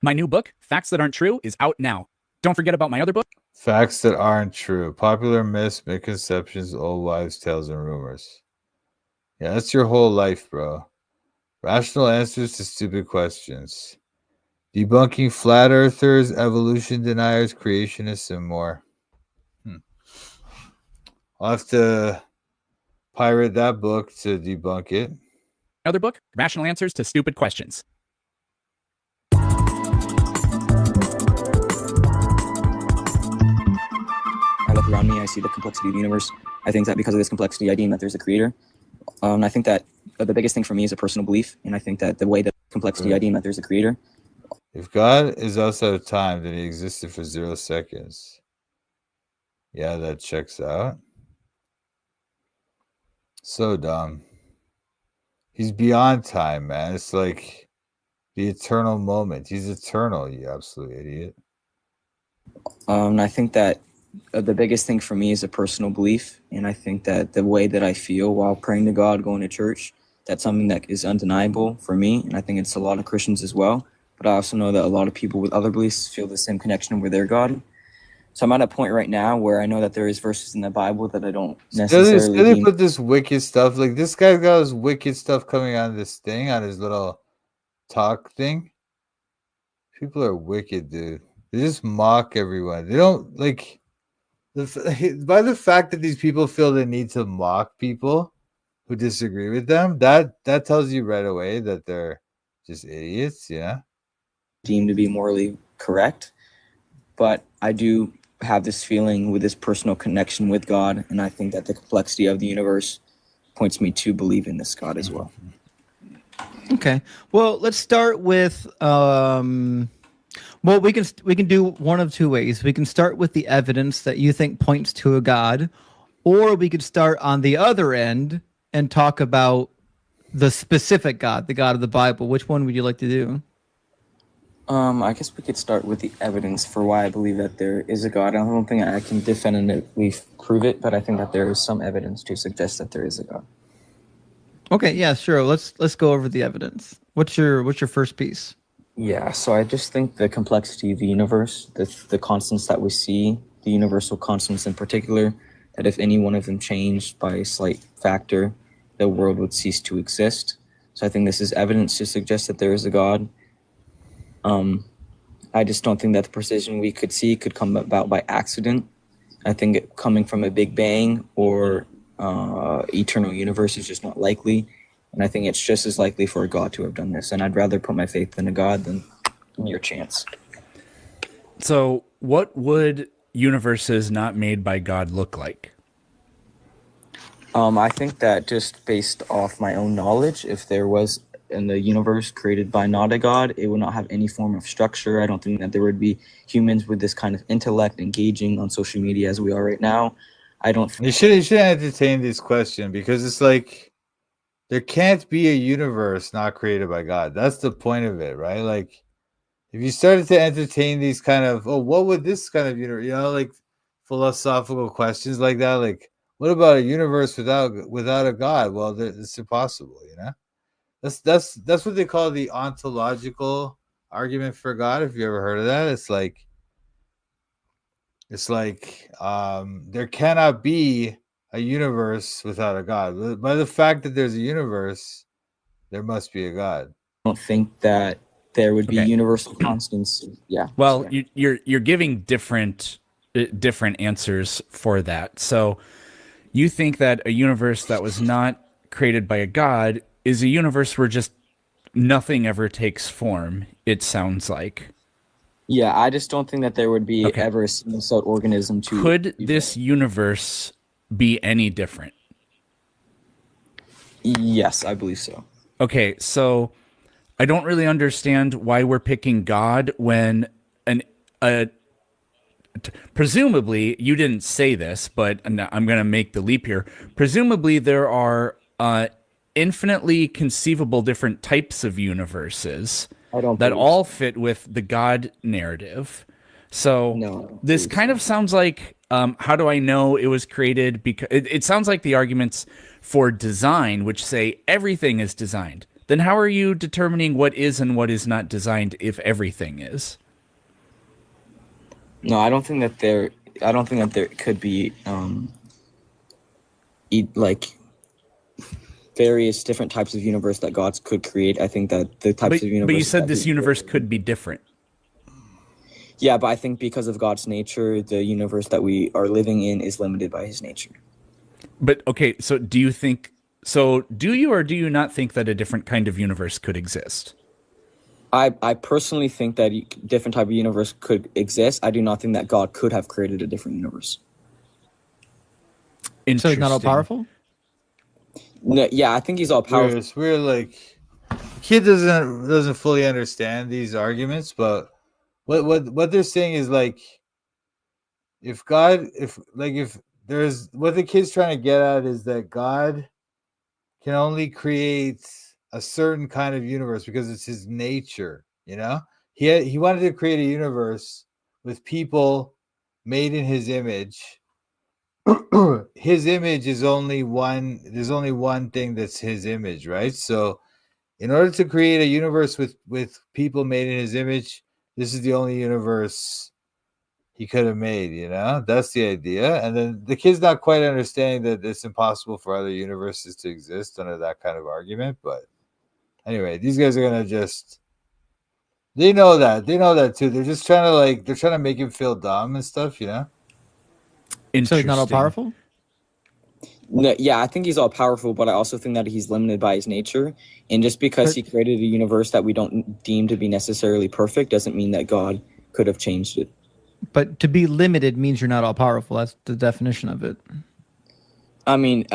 My new book, Facts That Aren't True, is out now. Don't forget about my other book. Facts that aren't true. Popular myths, misconceptions, old wives' tales, and rumors. Yeah, that's your whole life, bro. Rational answers to stupid questions. Debunking flat earthers, evolution deniers, creationists, and more. I'll have to pirate that book to debunk it. Other book, Rational Answers to Stupid Questions. I look around me, I see the complexity of the universe. I think that because of this complexity, I deem that there's a creator. I think that the biggest thing for me is a personal belief, and I think that the way that complexity, I deem that there's a creator. If God is outside of time, then he existed for 0 seconds. Yeah, that checks out. So dumb. He's beyond time, man. It's like the eternal moment. He's eternal, you absolute idiot. I think that the biggest thing for me is a personal belief, and I think that the way that I feel while praying to God, going to church, that's something that is undeniable for me, and I think it's a lot of Christians as well. But I also know that a lot of people with other beliefs feel the same connection with their God. So I'm at a point right now where I know that there is verses in the Bible that I don't necessarily They put this wicked stuff. Like, this guy's got his wicked stuff coming on this thing, on his little talk thing. People are wicked, dude. They just mock everyone. They don't, like, by the fact that these people feel the need to mock people who disagree with them, that tells you right away that they're just idiots, yeah? Deemed to be morally correct, but I do have this feeling with this personal connection with God, and I think that the complexity of the universe points me to believe in this God as well. Okay, well, let's start with well, we can do one of two ways. We can start with the evidence that you think points to a God, or we could start on the other end and talk about the specific God, the God of the Bible. Which one would you like to do? I guess we could start with the evidence for why I believe that there is a God. I don't think I can definitively prove it, but I think that there is some evidence to suggest that there is a God. Okay, yeah, sure. Let's go over the evidence. What's your first piece? Yeah, so I just think the complexity of the universe, the constants that we see, the universal constants in particular, that if any one of them changed by a slight factor, the world would cease to exist. So I think this is evidence to suggest that there is a God. I just don't think that the precision we could see could come about by accident. I think it coming from a Big Bang or eternal universe is just not likely. And I think it's just as likely for a God to have done this. And I'd rather put my faith in a God than mere chance. So what would universes not made by God look like? I think that just based off my own knowledge, if there was in the universe created by not a God, it would not have any form of structure. I don't think that there would be humans with this kind of intellect engaging on social media as we are right now. I don't think you should entertain this question, because it's like there can't be a universe not created by God. That's the point of it, right? Like, if you started to entertain these kind of, oh, what would this kind of universe, like philosophical questions like that, like, what about a universe without a God? Well, it's impossible, That's what they call the ontological argument for God. If you ever heard of that, it's like there cannot be a universe without a God. By the fact that there's a universe, there must be a God. I don't think that there would be universal constants. Yeah. Well, you're giving different answers for that. So you think that a universe that was not created by a God is a universe where just nothing ever takes form, it sounds like. Yeah, I just don't think that there would be ever a single-celled organism to... Could this universe be any different? Yes, I believe so. Okay, so I don't really understand why we're picking God when presumably, you didn't say this, but I'm going to make the leap here. Presumably, there are infinitely conceivable different types of universes that all fit with the God narrative. So this kind of sounds like, how do I know it was created? Because it sounds like the arguments for design, which say everything is designed then how are you determining what is and what is not designed if everything is? No, I don't think that there could be like various different types of universe that gods could create. I think that the types of universe. But you said this universe could be different. Yeah, but I think because of God's nature, the universe that we are living in is limited by his nature. But okay, so do you or do you not think that a different kind of universe could exist? I personally think that different type of universe could exist. I do not think that God could have created a different universe. So he's not all powerful? No, yeah, I think he's all powerful. We're like, kid doesn't fully understand these arguments, but what they're saying is like, if there's what the kid's trying to get at is that God can only create a certain kind of universe because it's his nature, you know? He wanted to create a universe with people made in his image. His image is only one, there's only one thing that's his image, right? So in order to create a universe with people made in his image, this is the only universe he could have made, you know? That's the idea. And then the kid's not quite understanding that it's impossible for other universes to exist under that kind of argument. But anyway, these guys are gonna they know that too. They're just trying to make him feel dumb and stuff, you know? So he's not all powerful? No, yeah, I think he's all powerful, but I also think that he's limited by his nature. And just because he created a universe that we don't deem to be necessarily perfect doesn't mean that God could have changed it. But to be limited means you're not all powerful. That's the definition of it. I mean,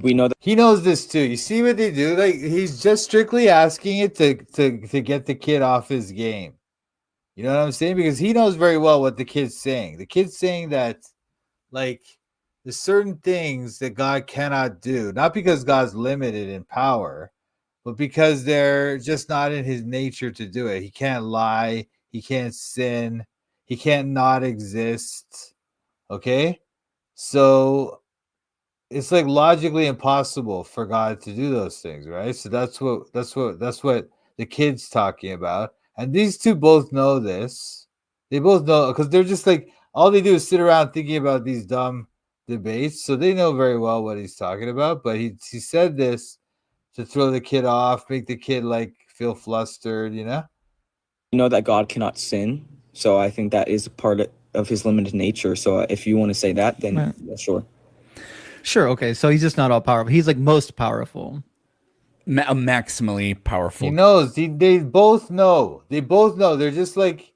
we know that he knows this too. You see what they do? Like, he's just strictly asking it to get the kid off his game. You know what I'm saying? Because he knows very well what the kid's saying. The kid's saying that, like, there's certain things that God cannot do, not because God's limited in power, but because they're just not in his nature to do it. He can't lie. He can't sin. He can't not exist. Okay? So it's like logically impossible for God to do those things, right? So that's what the kid's talking about. And these two both know this. They both know, because they're just like, all they do is sit around thinking about these dumb debates. So they know very well what he's talking about. But he said this to throw the kid off, make the kid like feel flustered, you know? we know that God cannot sin. So I think that is part of his limited nature. So if you want to say that, then yeah, sure. Sure, okay. So he's just not all powerful. He's like most powerful. Maximally powerful. He knows. They both know. They both know. They're just like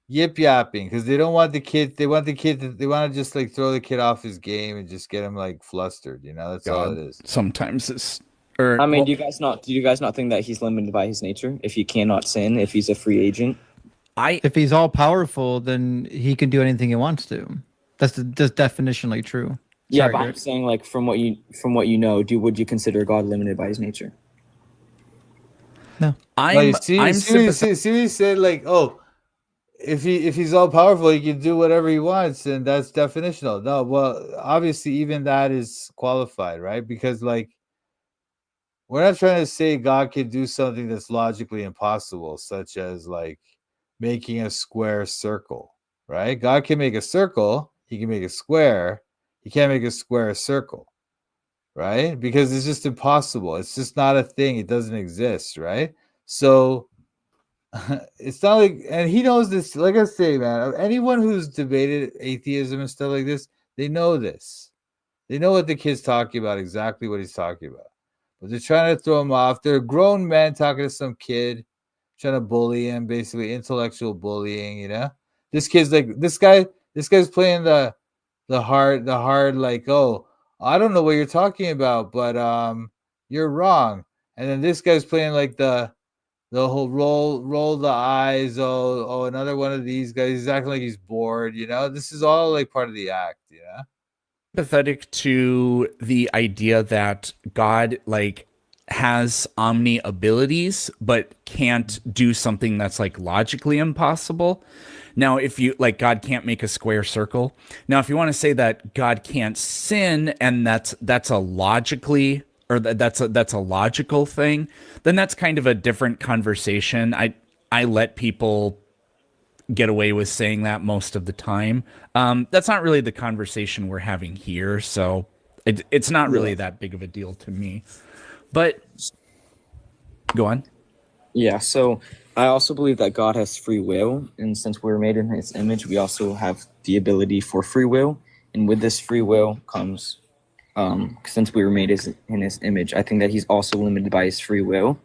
yip yapping because they don't want the kid. They want to just like throw the kid off his game and just get him like flustered. You know, that's all it is. Sometimes it's. I mean, do you guys not think that he's limited by his nature? If he cannot sin, if he's a free agent, if he's all powerful, then he can do anything he wants to. That's definitionally true. Yeah, Sorry, but I'm saying, like, from what you know, would you consider God limited by his nature? No. See what he said? Like, oh, if he's all powerful, he can do whatever he wants, and that's definitional. No, well, obviously, even that is qualified, right? Because like, we're not trying to say God can do something that's logically impossible, such as like making a square circle, right? God can make a circle. He can make a square. He can't make a square circle, right? Because it's just impossible. It's just not a thing. It doesn't exist, right? So it's not like, and he knows this. Like I say, man, anyone who's debated atheism and stuff like this, they know this. They know what the kid's talking about, exactly what he's talking about. But they're trying to throw him off. They're grown men talking to some kid, trying to bully him, basically intellectual bullying, you know? This kid's like, this guy's playing the hard, like, oh, I don't know what you're talking about, but you're wrong. And then this guy's playing like the whole roll the eyes, oh, another one of these guys. He's acting like he's bored, you know? This is all like part of the act, you know? Sympathetic to the idea that God like has omni abilities but can't do something that's like logically impossible. Now, if you like, God can't make a square circle. Now, if you want to say that God can't sin and that's a logically or that's a logical thing, then that's kind of a different conversation. I let people get away with saying that most of the time. That's not really the conversation we're having here, so it's not Yeah. really that big of a deal to me. But go on. Yeah, so I also believe that God has free will, and since we're made in His image, we also have the ability for free will. And with this free will comes, since we were made in His image, I think that He's also limited by His free will,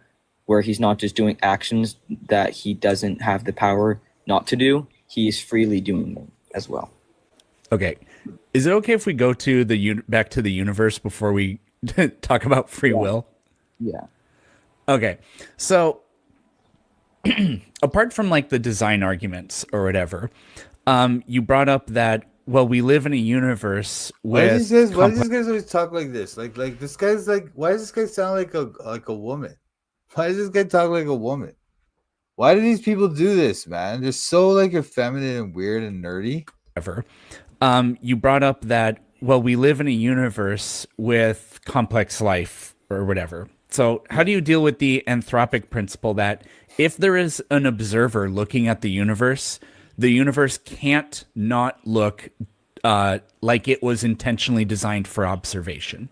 where He's not just doing actions that He doesn't have the power not to do. He is freely doing them as well. Okay, is it okay if we go to back to the universe before we talk about free will? Yeah. Okay, so apart from like the design arguments or whatever, you brought up that, well, we live in a universe Why with does complex. these guys always talk like this? Like this guy's like, why does this guy sound like a woman? Why does this guy talk like a woman? Why do these people do this, man? They're so like effeminate and weird and nerdy. You brought up that, well, we live in a universe with complex life or whatever. So how do you deal with the anthropic principle that if there is an observer looking at the universe can't not look like it was intentionally designed for observation?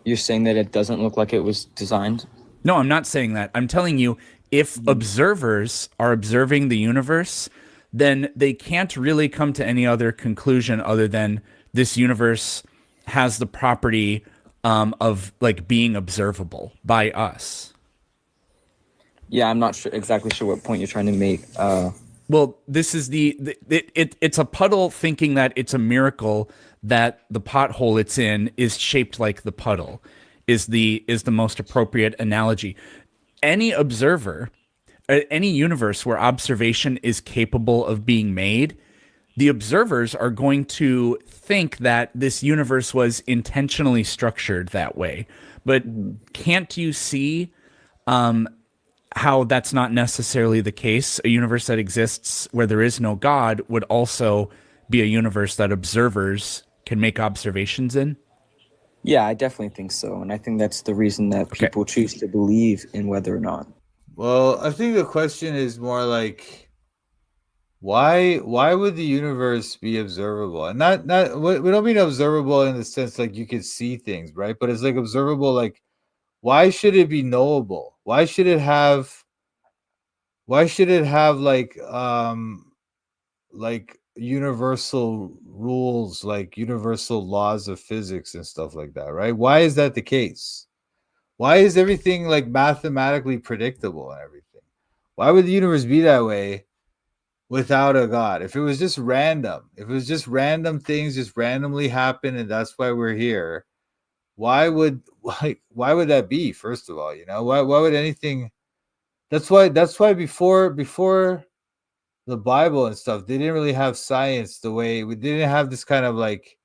You're saying that it doesn't look like it was designed? No, I'm not saying that. I'm telling you, if observers are observing the universe, then they can't really come to any other conclusion other than this universe has the property of like being observable by us. Yeah, I'm not exactly sure what point you're trying to make. Well, this is it's a puddle thinking that it's a miracle that the pothole it's in is shaped like the puddle is the most appropriate analogy. Any observer, any universe where observation is capable of being made, the observers are going to think that this universe was intentionally structured that way. But can't you see how that's not necessarily the case? A universe that exists where there is no God would also be a universe that observers can make observations in? Yeah, I definitely think so. And I think that's the reason that people choose to believe in whether or not. Well, I think the question is more like, why would the universe be observable? And not we don't mean observable in the sense like you could see things, right? But it's like observable, like why should it be knowable? Why should it have like universal rules, like universal laws of physics and stuff like that, right? Why is that the case? Why is everything like mathematically predictable and everything? Why would the universe be that way without a God? If it was just random, if it was just random things just randomly happen and that's why we're here, why would that be? First of all, why would anything? That's why before the Bible and stuff, they didn't really have science the way we didn't have this kind of like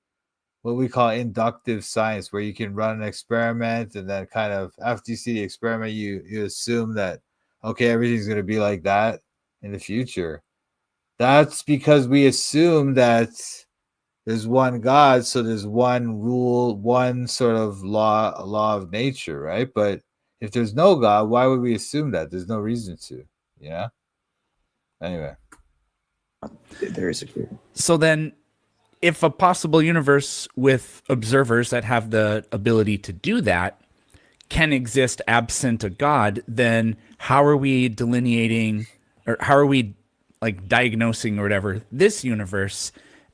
what we call inductive science, where you can run an experiment and then kind of after you see the experiment, you assume that okay, everything's going to be like that in the future. That's because we assume that there's one God, so there's one rule, one sort of law of nature, right? But if there's no God, why would we assume that? There's no reason to, yeah. Anyway, There is a clear. So then, if a possible universe with observers that have the ability to do that can exist absent a God, then how are we delineating, or how are we like diagnosing or whatever this universe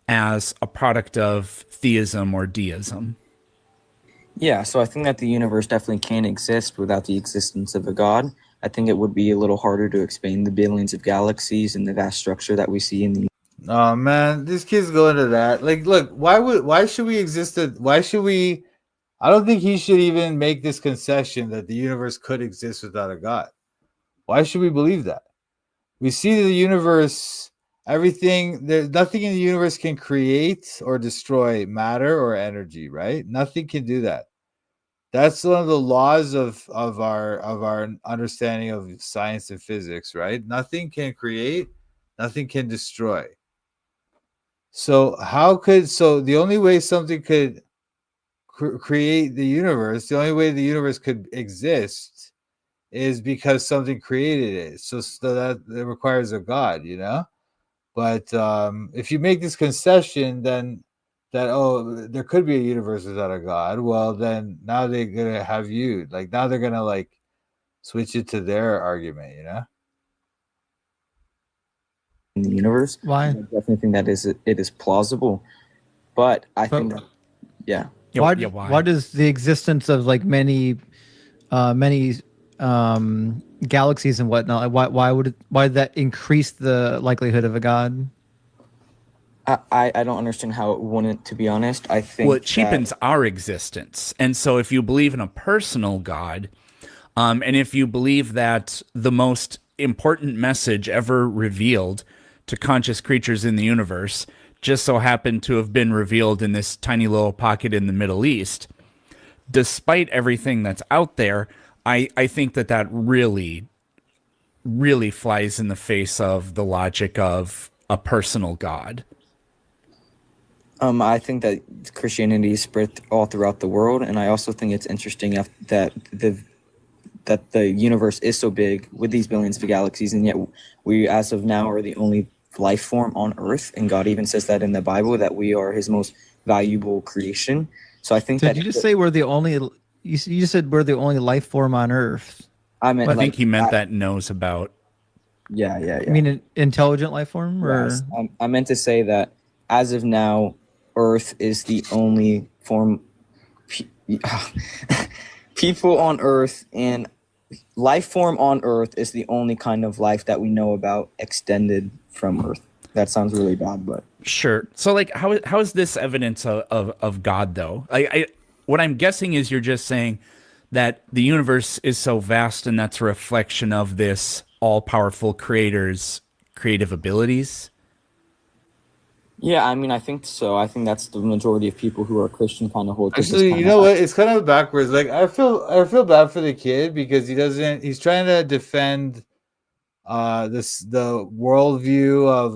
as a product of theism or deism? Yeah, so I think that the universe definitely can exist without the existence of a God. I think it would be a little harder to explain the billions of galaxies and the vast structure that we see in the. oh man, these kids go into that. Like, look, why should we exist? Why should we? I don't think he should even make this concession that the universe could exist without a God. Why should we believe that? We see the universe, there's nothing in the universe can create or destroy matter or energy, right? Nothing can do that. That's one of the laws of our understanding of science and physics, right? Nothing can create, nothing can destroy. So the only way something could create the universe, the only way the universe could exist is because something created it. So that it requires a God, you know. But if you make this concession, then that there could be a universe without a God. Well, then now they're gonna have you like now they're gonna like switch it to their argument, you know. In the universe. Why? I definitely think that it is plausible, but I think that Yeah, Why does the existence of like many galaxies and whatnot, why did that increase the likelihood of a God? I don't understand how it wouldn't, to be honest. I think it cheapens our existence. And so if you believe in a personal God, and if you believe that the most important message ever revealed to conscious creatures in the universe just so happened to have been revealed in this tiny little pocket in the Middle East, despite everything that's out there, I think that really, really flies in the face of the logic of a personal God. I think that Christianity is spread all throughout the world, and I also think it's interesting that the universe is so big with these billions of galaxies, and yet we, as of now, are the only life form on Earth, and God even says that in the Bible that we are His most valuable creation. So I think Did you just say we're the only? You just said we're the only life form on Earth. I meant, I think he meant that knows about. Yeah. I mean, an intelligent life form, or yes, I meant to say that as of now, Earth is the only form. People on Earth and life form on Earth is the only kind of life that we know about extended from Earth. That sounds really bad, but sure. So, like, how is this evidence of God, though? What I'm guessing is you're just saying that the universe is so vast, and that's a reflection of this all-powerful creator's creative abilities. yeah, I mean, I think so. I think that's the majority of people who are Christian kind of hold. Actually, you know what? It's kind of backwards. Like I feel bad for the kid because he's trying to defend the worldview of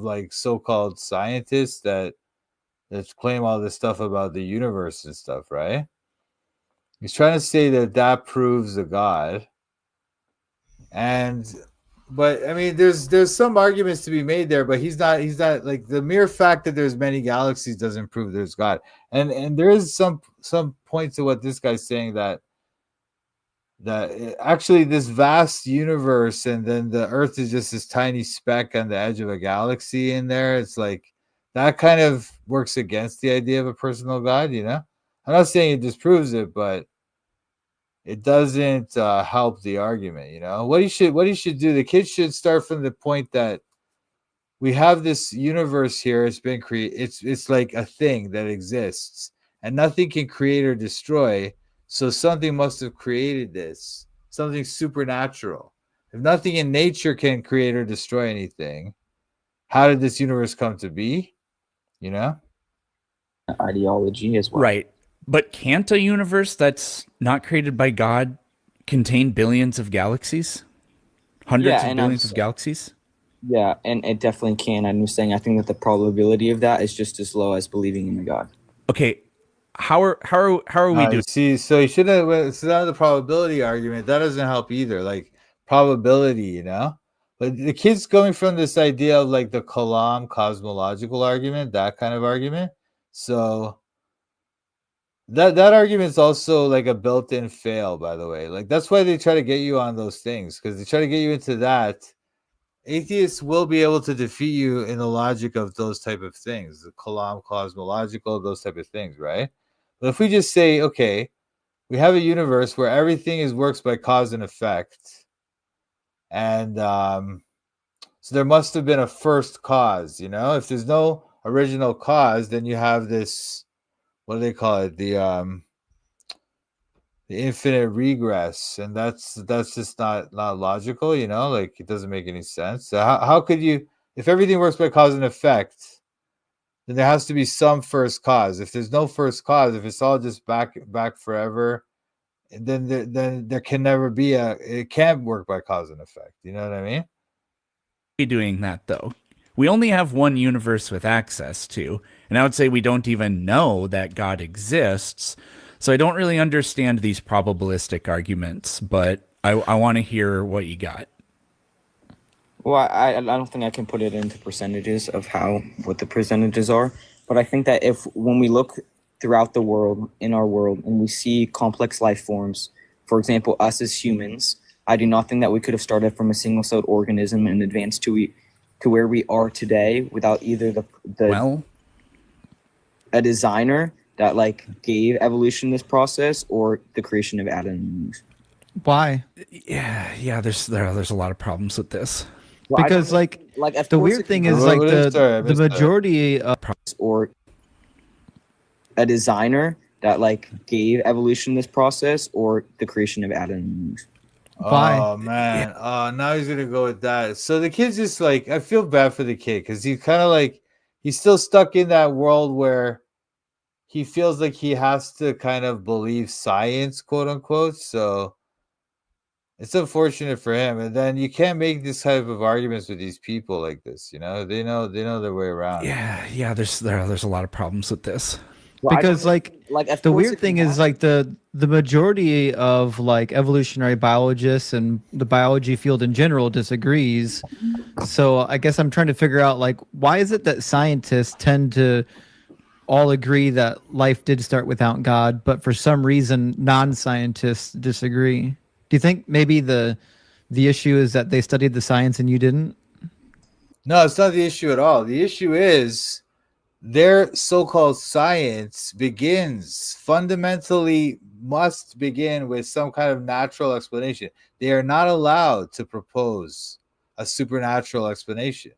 like so-called scientists that claim all this stuff about the universe and stuff, right? He's trying to say that proves a God. But I mean, there's some arguments to be made there, but he's not like the mere fact that there's many galaxies doesn't prove there's God. And there is some points to what this guy's saying that actually this vast universe and then the Earth is just this tiny speck on the edge of a galaxy in there. It's like that kind of works against the idea of a personal God, you know? I'm not saying it disproves it, but it doesn't help the argument, you know. What he should do, the kids should start from the point that we have this universe here. It's been created. It's like a thing that exists, and nothing can create or destroy. So something must have created this, something supernatural. If nothing in nature can create or destroy anything, how did this universe come to be? You know, ideology as well, right? But can't a universe that's not created by God contain billions of galaxies? Hundreds of billions of galaxies? Yeah, and it definitely can. I'm saying I think that the probability of that is just as low as believing in a God. Okay, how are we doing? See, so you should have. So that the probability argument that doesn't help either. Like probability, you know. But the kid's going from this idea of like the Kalam cosmological argument, that kind of argument. So that argument is also like a built-in fail, by the way. Like that's why they try to get you on those things, because they try to get you into that. Atheists will be able to defeat you in the logic of those type of things, the Kalam cosmological, those type of things, right? But if we just say, okay, we have a universe where everything works by cause and effect, and so there must have been a first cause, you know. If there's no original cause, then you have this, what do they call it, the infinite regress, and that's just not logical, you know. Like it doesn't make any sense. So how could you, if everything works by cause and effect, then there has to be some first cause. If there's no first cause, if it's all just back forever, then there can never be it can't work by cause and effect. You know what I mean? Doing that though, we only have one universe with access to. And I would say we don't even know that God exists. So I don't really understand these probabilistic arguments, but I want to hear what you got. Well, I don't think I can put it into percentages of what the percentages are, but I think that when we look throughout the world, in our world, and we see complex life forms, for example, us as humans, I do not think that we could have started from a single-celled organism and advanced to where we are today without either a designer that like gave evolution this process or the creation of Adam and Eve. Why? Yeah. There's a lot of problems with this. Well, Because of the course weird it thing can is go- like What is- sorry, I the missed that. majority of or a designer that like gave evolution this process or the creation of Adam and Eve. Why? Oh man. Now he's gonna go with that. So the kid's just like, I feel bad for the kid because he's kind of like he's still stuck in that world where he feels like he has to kind of believe science, quote unquote. So it's unfortunate for him. And then you can't make this type of arguments with these people like this. You know, they know their way around. Yeah. There's a lot of problems with this. Well, I because don't- like of the course weird it thing can is like the majority of like evolutionary biologists and the biology field in general disagrees. So I guess I'm trying to figure out like why is it that scientists tend to all agree that life did start without God, but for some reason non-scientists disagree? Do you think maybe the issue is that they studied the science and you didn't? No, it's not the issue at all. The issue is their so-called science fundamentally must begin with some kind of natural explanation. They are not allowed to propose a supernatural explanation.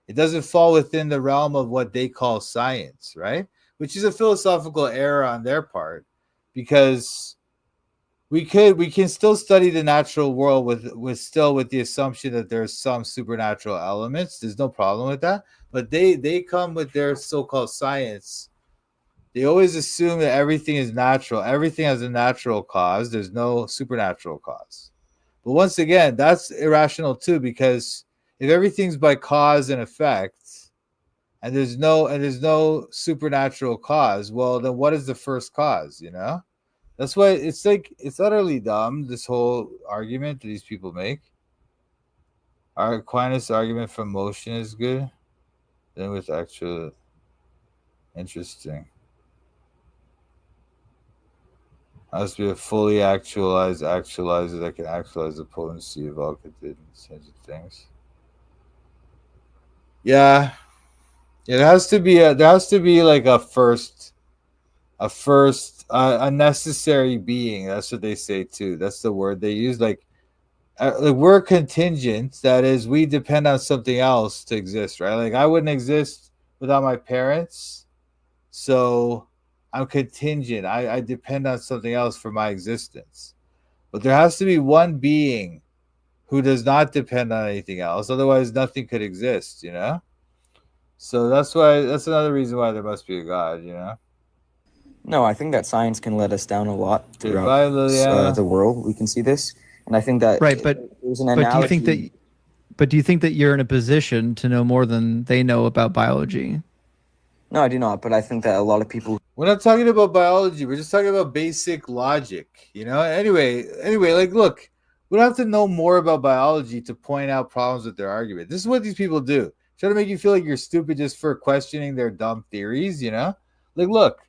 It doesn't fall within the realm of what they call science, right? Which is a philosophical error on their part, because we can still study the natural world with the assumption that there's some supernatural elements. There's no problem with that. But they come with their so-called science. They always assume that everything is natural. Everything has a natural cause. There's no supernatural cause. But once again, that's irrational too, because if everything's by cause and effect, and there's no supernatural cause, well, then what is the first cause? You know? That's why it's utterly dumb, this whole argument that these people make. Our Aquinas' argument from motion is good. Then with actual interesting. Has to be a fully actualized actualizer that can actualize the potency of all contingent things. Yeah. There has to be like a necessary being. That's what they say too. That's the word they use. Like we're contingent. That is, we depend on something else to exist, right? Like I wouldn't exist without my parents, so I'm contingent. I depend on something else for my existence. But there has to be one being who does not depend on anything else. Otherwise, nothing could exist, you know? So that's another reason why there must be a God, you know? No, I think that science can let us down a lot Bye, throughout Liliana. the world. We can see this, and I think that Right, but there's an do you analogy. think that you're in a position to know more than they know about biology? No, I do not. But I think that a lot of people. We're not talking about biology. We're just talking about basic logic, you know? Anyway, like, look, we don't have to know more about biology to point out problems with their argument. This is what these people do. Try to make you feel like you're stupid just for questioning their dumb theories, you know? Like, look,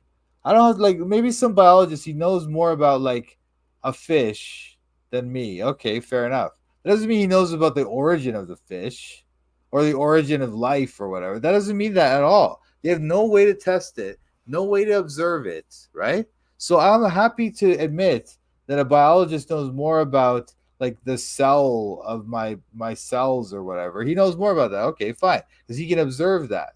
I don't like maybe some biologist, he knows more about like a fish than me. Okay, fair enough. That doesn't mean he knows about the origin of the fish or the origin of life or whatever. That doesn't mean that at all. They have no way to test it, no way to observe it, right? So I'm happy to admit that a biologist knows more about like the cell of my cells or whatever. He knows more about that. Okay, fine, because he can observe that.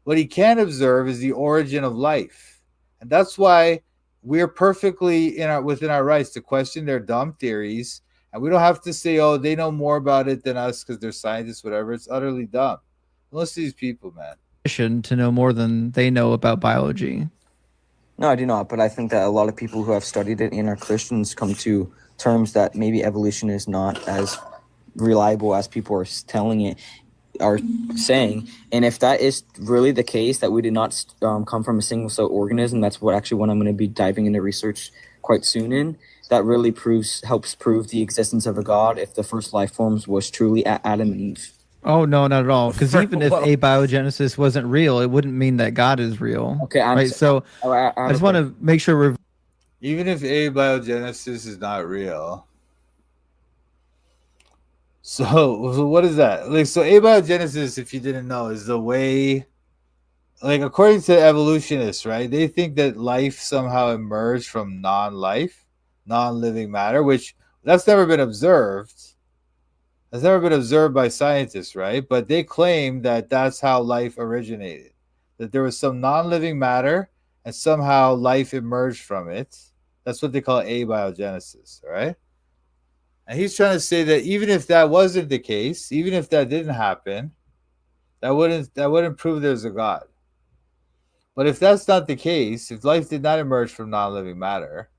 What he can't observe is the origin of life. And that's why we're perfectly within our rights to question their dumb theories. And we don't have to say, oh, they know more about it than us because they're scientists, whatever. It's utterly dumb. Most of these people, man. To know more than they know about biology. No, I do not. But I think that a lot of people who have studied it and are Christians come to terms that maybe evolution is not as reliable as people are telling it. are saying. And if that is really the case, that we did not come from a single cell organism, that's what I'm going to be diving into research quite soon in. That really helps prove the existence of a God if the first life forms was truly Adam and Eve. Oh, no, not at all. Because even if Well- abiogenesis wasn't real, it wouldn't mean that God is real. Okay, right. So I I just want to make sure we're Even if abiogenesis is not real. So what is that? Like, so abiogenesis, if you didn't know, is the way, like, according to evolutionists, right? They think that life somehow emerged from non-life, non-living matter, which that's never been observed. That's never been observed by scientists, right? But they claim that that's how life originated, that there was some non-living matter and somehow life emerged from it. That's what they call abiogenesis, all right? And he's trying to say that even if that wasn't the case, even if that didn't happen, that wouldn't prove there's a God. But if that's not the case, if life did not emerge from non-living matter,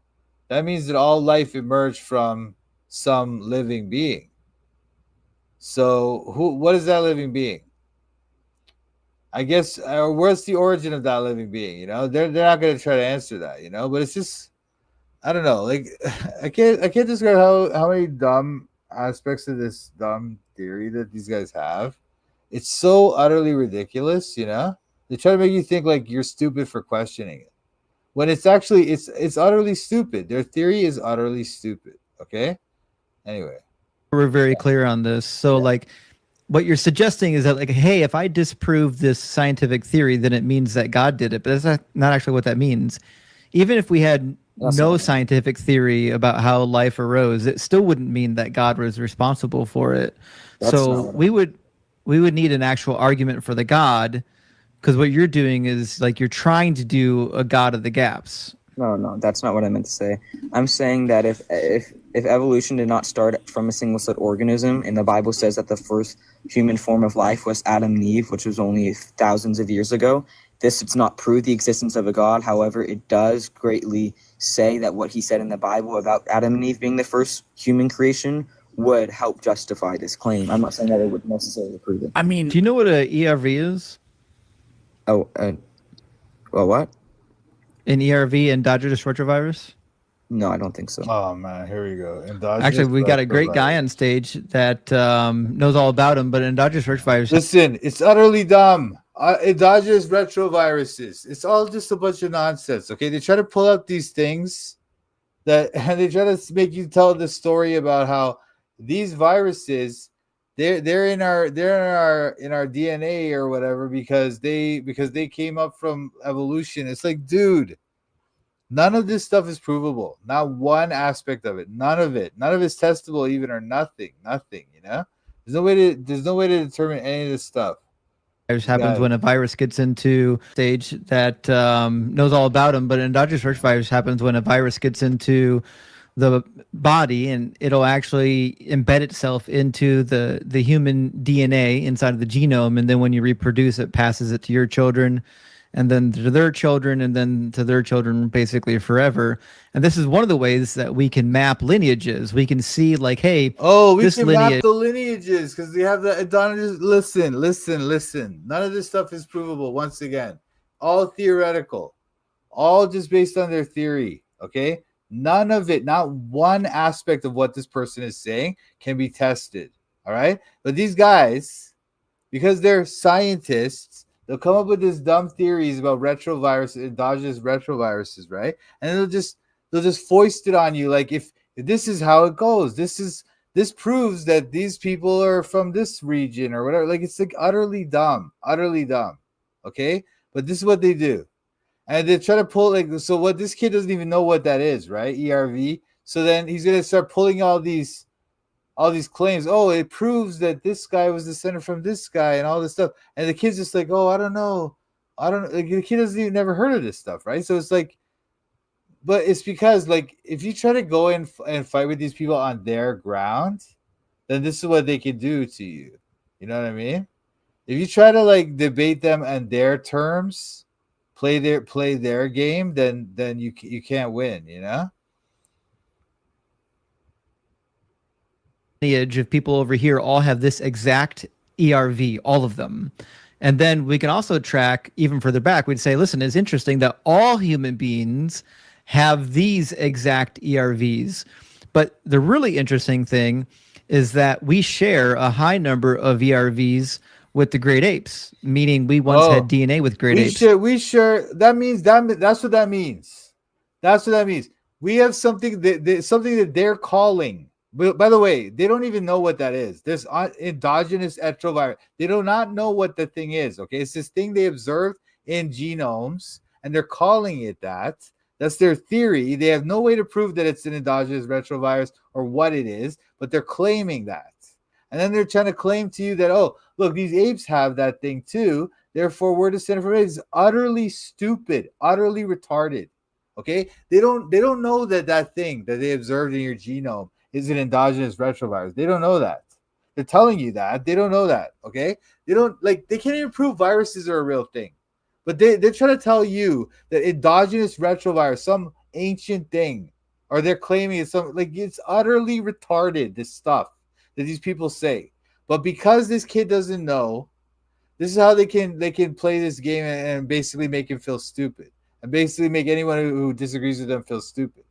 that means that all life emerged from some living being. So what is that living being? I guess, where's the origin of that living being? You know, they're not going to try to answer that, you know, but it's just, I don't know. Like, I can't describe how many dumb aspects of this dumb theory that these guys have. It's so utterly ridiculous, you know? They try to make you think like you're stupid for questioning it, when it's actually it's utterly stupid. Their theory is utterly stupid. Okay. Anyway, very clear on this. So like what you're suggesting is that like, hey, if I disprove this scientific theory, then it means that God did it. But that's not actually what that means. Even if we had no scientific theory about how life arose, it still wouldn't mean that God was responsible for it. So we would need an actual argument for the God, because what you're doing is like you're trying to do a God of the gaps. No, that's not what I meant to say. I'm saying that if evolution did not start from a single celled organism, and the Bible says that the first human form of life was Adam and Eve, which was only thousands of years ago, this does not prove the existence of a God. However, it does greatly say that what he said in the Bible about Adam and Eve being the first human creation would help justify this claim. I'm not saying that it would necessarily prove it. I mean, do you know what a ERV is? Oh, well, what? An ERV, endogenous retrovirus? No, I don't think so. oh man, here we go. Actually, we got a great guy on stage that knows all about him, but endogenous retrovirus. Listen, it's utterly dumb. Endogenous retroviruses. It's all just a bunch of nonsense. Okay, they try to pull up these things and they try to make you tell the story about how these viruses they're in our DNA or whatever because they came up from evolution. It's like, dude, none of this stuff is provable. Not one aspect of it. None of it. None of it's testable even, or nothing. Nothing. You know, there's no way to determine any of this stuff. Happens when a virus gets into stage that knows all about them, but endogenous retrovirus happens when a virus gets into the body, and it'll actually embed itself into the human DNA inside of the genome, and then when you reproduce, it passes it to your children, and then to their children, and then to their children, basically forever. And this is one of the ways that we can map lineages. We can see, like, hey, we can map the lineages because we have the endogenous. Listen. None of this stuff is provable. Once again, all theoretical, all just based on their theory. Okay, none of it, not one aspect of what this person is saying can be tested. All right, but these guys, because they're scientists, they'll come up with these dumb theories about retroviruses, endogenous retroviruses, right? And they'll just foist it on you like if this is how it goes. This proves that these people are from this region or whatever. Like, it's like utterly dumb. Okay? But this is what they do. And they try to pull so what this kid doesn't even know what that is, right? ERV. So then he's gonna start pulling all these claims. Oh, it proves that this guy was descended from this guy and all this stuff. And the kid's just like, oh, I don't know. Like, the kid doesn't even never heard of this stuff, right? So it's like, but it's because, like, if you try to go in and fight with these people on their ground, then this is what they can do to you. You know what I mean? If you try to like debate them on their terms, play their game, then you can't win. You know. Lineage of people over here all have this exact ERV, all of them. And then we can also track even further back. We'd say, listen, it's interesting that all human beings have these exact ERVs. But the really interesting thing is that we share a high number of ERVs with the great apes, meaning we once had DNA with great apes. We share. That means that's what that means. That's what that means. We have something that they're calling. By the way, they don't even know what that is. There's endogenous retrovirus. They do not know what the thing is. Okay, it's this thing they observed in genomes, and they're calling it that. That's their theory. They have no way to prove that it's an endogenous retrovirus or what it is, but they're claiming that. And then they're trying to claim to you that, oh, look, these apes have that thing too. Therefore, we're descended from apes. It's utterly stupid, utterly retarded. Okay, they don't know that thing that they observed in your genome is an endogenous retrovirus. They don't know that. They're telling you that. They don't know that. Okay, they can't even prove viruses are a real thing. But they're trying to tell you that endogenous retrovirus, some ancient thing, or they're claiming it's it's utterly retarded, this stuff that these people say. But because this kid doesn't know, this is how they can play this game and basically make him feel stupid. And basically make anyone who disagrees with them feel stupid.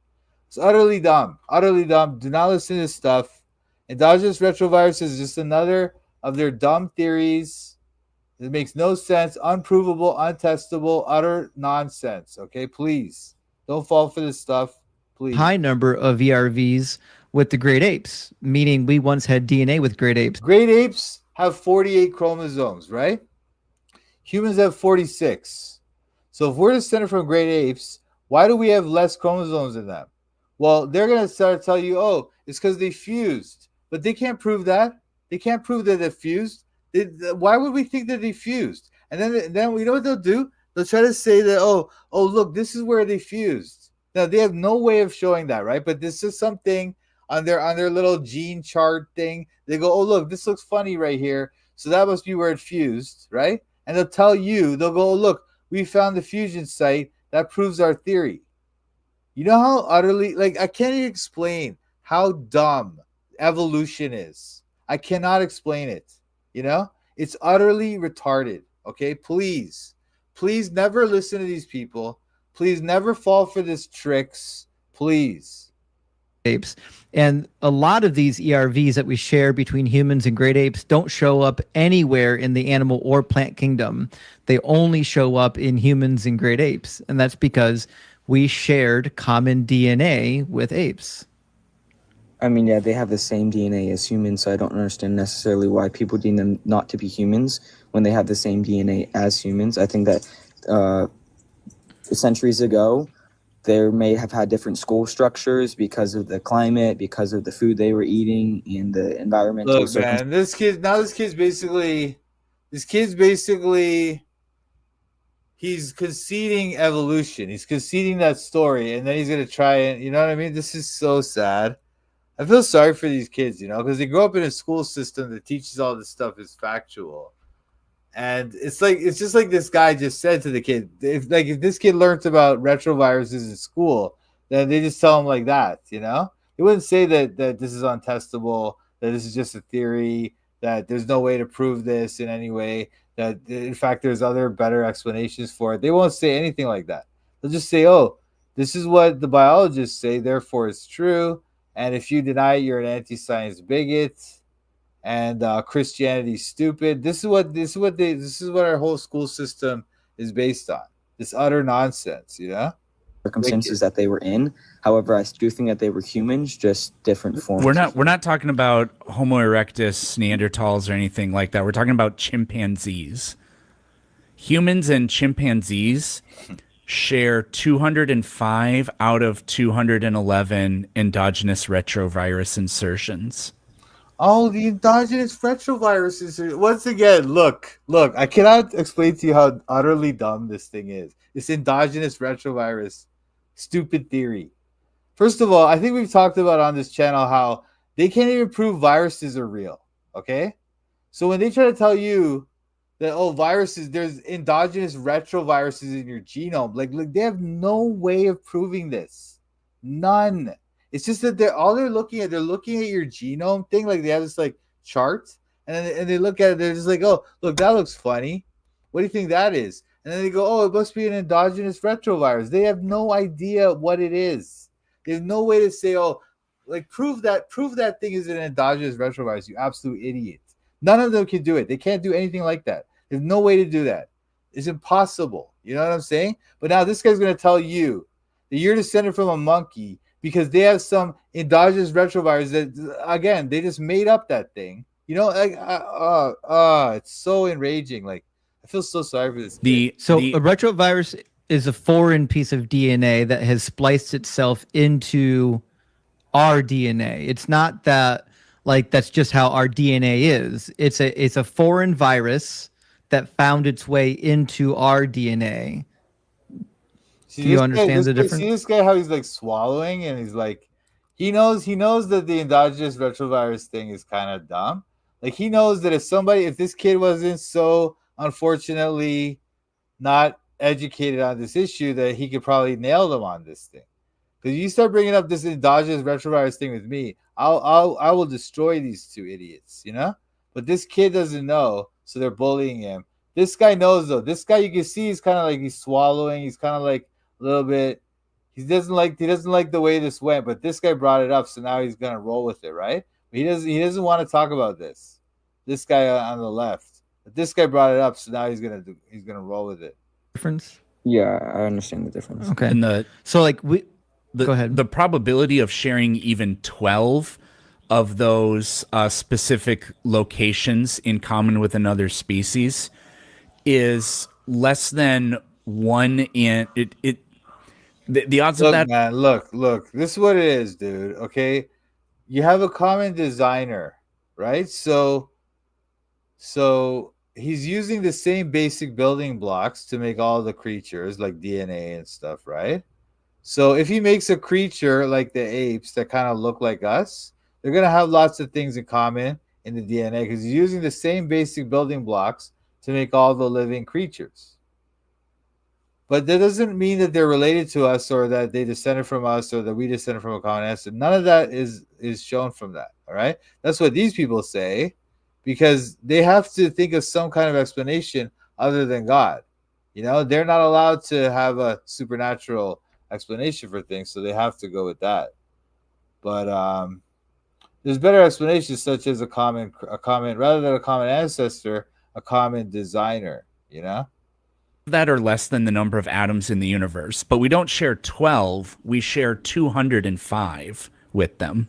It's utterly dumb. Utterly dumb. Do not listen to this stuff. Endogenous retrovirus is just another of their dumb theories. It makes no sense. Unprovable, untestable, utter nonsense. Okay, please. Don't fall for this stuff. Please. High number of ERVs with the great apes, meaning we once had DNA with great apes. Great apes have 48 chromosomes, right? Humans have 46. So if we're descended from great apes, why do we have less chromosomes in them? Well, they're going to start to tell you, oh, it's because they fused. But they can't prove that. They can't prove that they're fused. Why would we think that they fused? And then you know what they'll do? They'll try to say that, oh, look, this is where they fused. Now, they have no way of showing that, right? But this is something on their little gene chart thing. They go, oh, look, this looks funny right here. So that must be where it fused, right? And they'll tell you, they'll go, oh, look, we found the fusion site. That proves our theory. You know how utterly, I can't even explain how dumb evolution is. I cannot explain it. You know, it's utterly retarded. Okay, please never listen to these people. Please never fall for these tricks. Please. Apes. And a lot of these ERVs that we share between humans and great apes don't show up anywhere in the animal or plant kingdom. They only show up in humans and great apes. And that's because we shared common DNA with apes. I mean, yeah, they have the same DNA as humans, so I don't understand necessarily why people deem them not to be humans when they have the same DNA as humans. I think that centuries ago, they may have had different school structures because of the climate, because of the food they were eating, and the environmental circumstances. Man, this kid's basically he's conceding evolution. He's conceding that story, and then he's gonna try it. You know what I mean? This is so sad. I feel sorry for these kids, you know, because they grow up in a school system that teaches all this stuff is factual. And it's just like this guy just said to the kid, if this kid learns about retroviruses in school, then they just tell him like that, you know? He wouldn't say that this is untestable, that this is just a theory, that there's no way to prove this in any way, that in fact there's other better explanations for it. They won't say anything like that. They'll just say, oh, this is what the biologists say, therefore it's true. And if you deny it, you're an anti-science bigot, and Christianity's stupid. This is what our whole school system is based on. This utter nonsense, you know. Circumstances that they were in. However, I do think that they were humans, just different forms. We're not talking about Homo erectus, Neanderthals, or anything like that. We're talking about chimpanzees. Humans and chimpanzees share 205 out of 211 endogenous retrovirus insertions. Oh, the endogenous retroviruses. Once again, look, I cannot explain to you how utterly dumb this thing is. This endogenous retrovirus, stupid theory. First of all, I think we've talked about on this channel how they can't even prove viruses are real, okay? So when they try to tell you that, oh, viruses, there's endogenous retroviruses in your genome. Like they have no way of proving this. None. It's just that they're looking at your genome thing. Like they have this chart, and they look at it, they're just like, oh, look, that looks funny. What do you think that is? And then they go, oh, it must be an endogenous retrovirus. They have no idea what it is. There's no way to say, oh, like prove that thing is an endogenous retrovirus, you absolute idiot. None of them can do it. They can't do anything like that. There's no way to do that. It's impossible. You know what I'm saying? But now this guy's going to tell you that you're descended from a monkey because they have some endogenous retrovirus that, again, they just made up that thing. You know, like, it's so enraging. Like, I feel so sorry for this kid. A retrovirus is a foreign piece of DNA that has spliced itself into our DNA. It's not that like that's just how our DNA is. It's a foreign virus that found its way into our DNA. Do you understand the difference? See this guy how he's like swallowing and he's like he knows that the endogenous retrovirus thing is kind of dumb. Like he knows that if this kid wasn't so unfortunately not educated on this issue, that he could probably nail them on this thing. Because you start bringing up this endogenous retrovirus thing with me, I will destroy these two idiots, you know. But this kid doesn't know, so they're bullying him. This guy knows though. This guy, you can see he's kind of like he's swallowing. He's kind of like a little bit. He doesn't like the way this went. But this guy brought it up, so now he's gonna roll with it, right? But he doesn't want to talk about this. This guy on the left. But this guy brought it up, so now he's gonna roll with it. Difference? Yeah, I understand the difference. Okay. And go ahead. The probability of sharing even 12 of those specific locations in common with another species is less than 1 in it. The odds of that. Man, look. This is what it is, dude. Okay, you have a common designer, right? So he's using the same basic building blocks to make all the creatures like DNA and stuff, right? So if he makes a creature like the apes that kind of look like us, they're going to have lots of things in common in the DNA because he's using the same basic building blocks to make all the living creatures. But that doesn't mean that they're related to us or that they descended from us or that we descended from a common ancestor. None of that is shown from that, all right? That's what these people say because they have to think of some kind of explanation other than God. You know, they're not allowed to have a supernatural explanation for things, so they have to go with that. But there's better explanations, such as a common rather than a common ancestor, a common designer. You know, that are less than the number of atoms in the universe, but we don't share 12. We share 205 with them.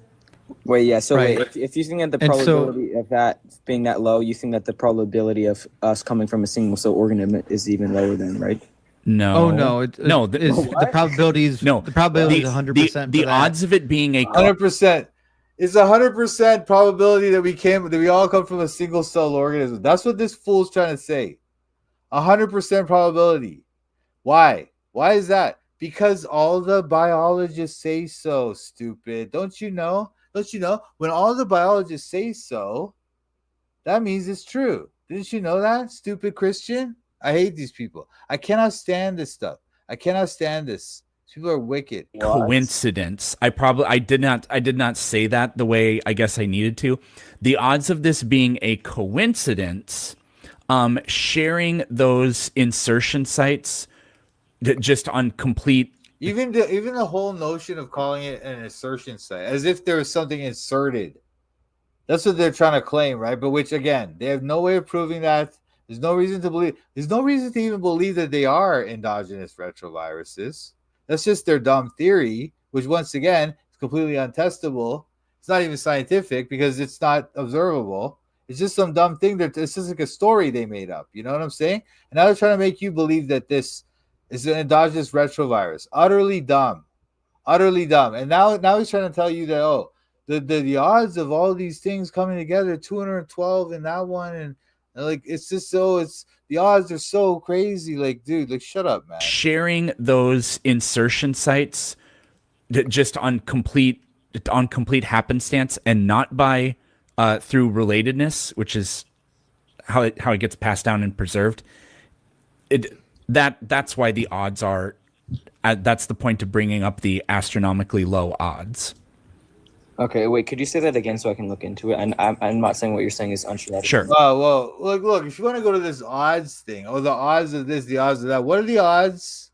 Wait, yeah. So Right. wait, if you think that the probability of that being that low, you think that the probability of us coming from a single cell organism is even lower than, right? No. Oh no! No. The probability is No. The probability is 100%. The odds of it being a 100%. It's 100% probability that we all come from a single cell organism. That's what this fool's trying to say. 100% probability. Why? Why is that? Because all the biologists say so. Stupid. Don't you know? When all the biologists say so, that means it's true. Didn't you know that, stupid Christian? I hate these people. I cannot stand this stuff. I cannot stand this. People are wicked. coincidence. I did not say that the way I guess I needed to. The odds of this being a coincidence, sharing those insertion sites just on complete. Even the whole notion of calling it an insertion site, as if there was something inserted. That's what they're trying to claim, right? But which, again, they have no way of proving that. There's no reason to believe. There's no reason to even believe that they are endogenous retroviruses. That's just their dumb theory, which, once again, is completely untestable. It's not even scientific because it's not observable. It's just some dumb thing that it's just like a story they made up. You know what I'm saying? And now they're trying to make you believe that this is an endogenous retrovirus. Utterly dumb. And now he's trying to tell you that, the odds of all these things coming together, 212 in that one, and like it's the odds are so crazy. Like, dude, like shut up, man. Sharing those insertion sites just on complete happenstance and not by through relatedness, which is how it gets passed down and preserved. That's why the odds are. That's the point of bringing up the astronomically low odds. Okay, wait, could you say that again so I can look into it? And I'm not saying what you're saying is untrue. Sure. Well, look, if you want to go to this odds thing, the odds of this, the odds of that, what are the odds?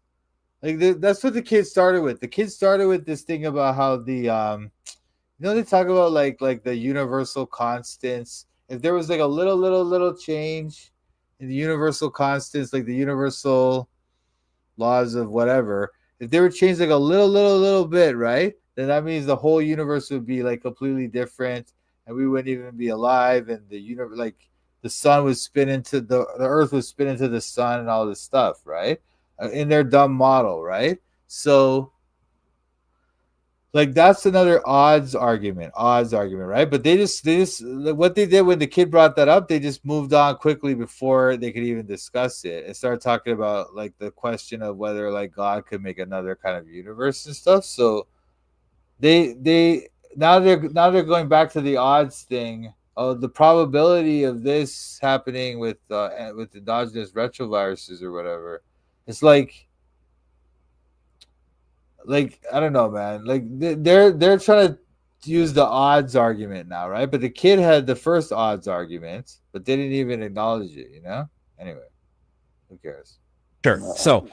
Like that's what the kids started with. The kids started with this thing about how they talk about like the universal constants. If there was like a little change in the universal constants, like the universal laws of whatever, if they were changed like a little bit, right? Then that means the whole universe would be like completely different, and we wouldn't even be alive, and the universe, like the sun would spin into the earth would spin into the sun and all this stuff, right? In their dumb model, right? So like that's another odds argument, right? But they just what they did when the kid brought that up, they just moved on quickly before they could even discuss it and started talking about like the question of whether like God could make another kind of universe and stuff. So they now they're going back to the odds thing. Oh, the probability of this happening with endogenous retroviruses or whatever. It's like I don't know, man. Like they're trying to use the odds argument now, right? But the kid had the first odds argument, but they didn't even acknowledge it. Anyway, who cares? Sure. So,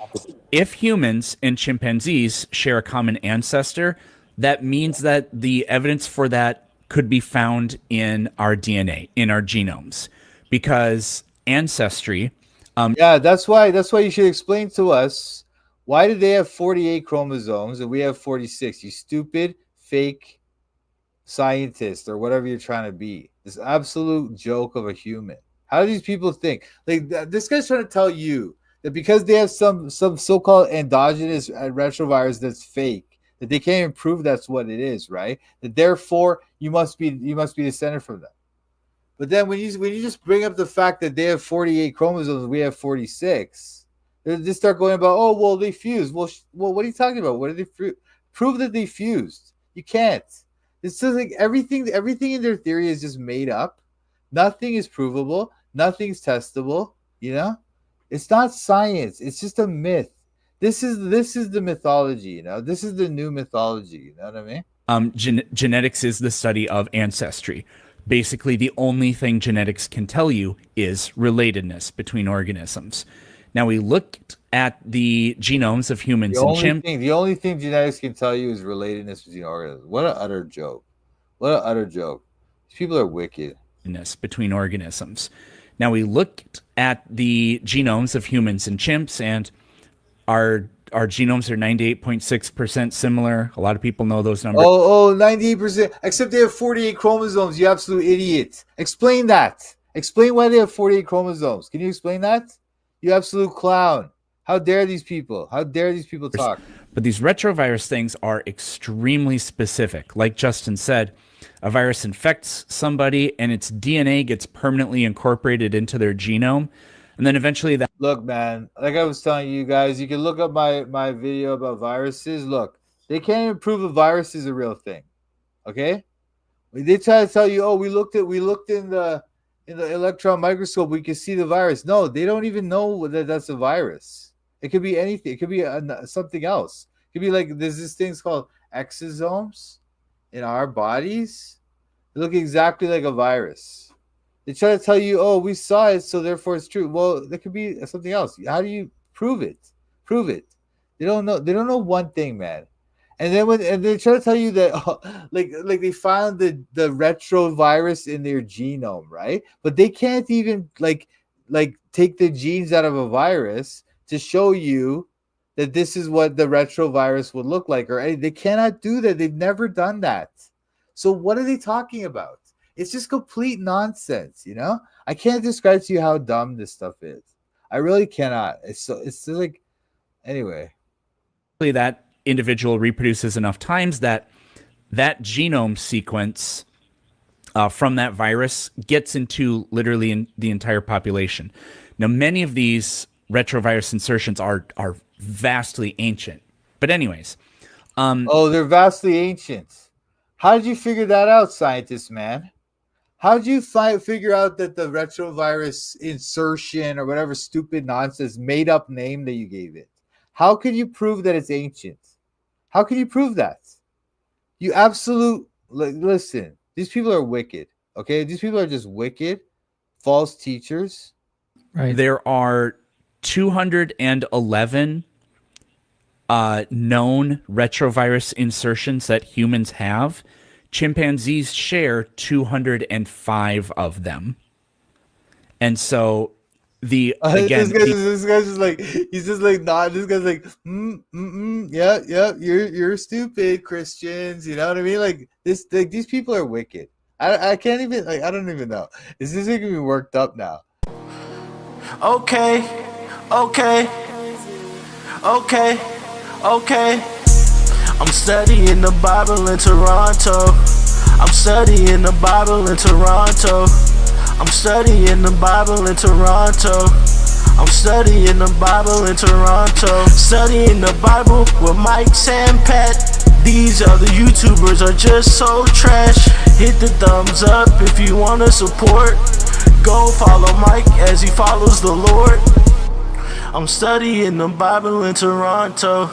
if humans and chimpanzees share a common ancestor, that means that the evidence for that could be found in our DNA, in our genomes, because ancestry. Yeah, that's why you should explain to us. Why did they have 48 chromosomes and we have 46? You stupid, fake scientist or whatever you're trying to be. This absolute joke of a human. How do these people think? Like this guy's trying to tell you that because they have some so-called endogenous retrovirus that's fake, that they can't even prove that's what it is, right? That therefore you must be descended from them. But then when you just bring up the fact that they have 48 chromosomes and we have 46, they just start going about, oh, well, they fused. Well, what are you talking about? What did they prove that they fused? You can't. It's just like everything in their theory is just made up. Nothing is provable. Nothing's testable. It's not science. It's just a myth. This is the mythology. This is the new mythology. You know what I mean? Genetics is the study of ancestry. Basically, the only thing genetics can tell you is relatedness between organisms. Now, we looked at the genomes of humans and chimps. The only thing genetics can tell you is relatedness between organisms. What an utter joke. These people are wicked. Between organisms. Now, we looked at the genomes of humans and chimps, and our genomes are 98.6% similar. A lot of people know those numbers. 98%. Except they have 48 chromosomes, you absolute idiot. Explain that. Explain why they have 48 chromosomes. Can you explain that? You absolute clown. How dare these people? How dare these people talk? But these retrovirus things are extremely specific. Like Justin said, a virus infects somebody and its DNA gets permanently incorporated into their genome. And then eventually that... Look, man, like I was telling you guys, you can look up my video about viruses. Look, they can't even prove a virus is a real thing. Okay? They try to tell you, oh, we looked in the electron microscope, we can see the virus. No, they don't even know that that's a virus. It could be anything. It could be something else. It could be like there's this things called exosomes in our bodies. They look exactly like a virus. They try to tell you, oh, we saw it, so therefore it's true. Well, there could be something else. How do you prove it? Prove it. They don't know. They don't know one thing, man. And then they try to tell you that, like they found the retrovirus in their genome, right? But they can't even like take the genes out of a virus to show you that this is what the retrovirus would look like, or they cannot do that. They've never done that. So what are they talking about? It's just complete nonsense, I can't describe to you how dumb this stuff is. I really cannot. It's like, anyway. That individual reproduces enough times that genome sequence from that virus gets into literally in the entire population. Now, many of these retrovirus insertions are vastly ancient. But anyways. They're vastly ancient. How did you figure that out, scientist man? How did you figure out that the retrovirus insertion or whatever stupid nonsense made up name that you gave it? How can you prove that it's ancient? How can you prove that? You absolute listen, these people are wicked. Okay, these people are just wicked, false teachers. Right. There are 211 known retrovirus insertions that humans have. Chimpanzees share 205 of them. And so again, this guy's just like, he's just like not. This guy's like, yeah, you're stupid Christians. You know what I mean? Like this, like these people are wicked. I can't even, like, I don't even know. This is making me worked up now. Okay. I'm studying the Bible in Toronto. I'm studying the Bible in Toronto. I'm studying the Bible in Toronto. I'm studying the Bible in Toronto. Studying the Bible with Mike and Pat. These other YouTubers are just so trash. Hit the thumbs up if you wanna support. Go follow Mike as he follows the Lord. I'm studying the Bible in Toronto.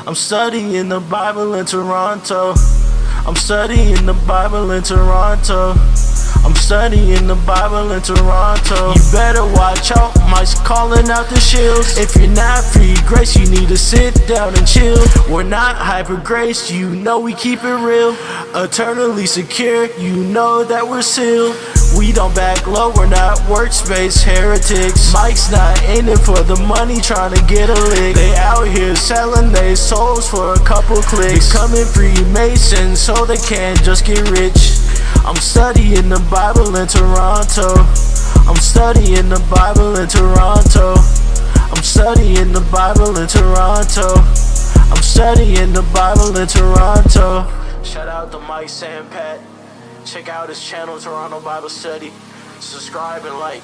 I'm studying the Bible in Toronto. I'm studying the Bible in Toronto. I'm studying the Bible in Toronto. You better watch out, Mike's calling out the shields. If you're not free grace, you need to sit down and chill. We're not hyper grace, you know we keep it real. Eternally secure, you know that we're sealed. We don't back low, we're not workspace heretics. Mike's not in it for the money, trying to get a lick. They out here selling their souls for a couple clicks. Becoming Freemasons so they can't just get rich. I'm studying the Bible in Toronto. I'm studying the Bible in Toronto. I'm studying the Bible in Toronto. I'm studying the Bible in Toronto. Shout out to Mike and Pat. Check out his channel, Toronto Bible Study. Subscribe and like.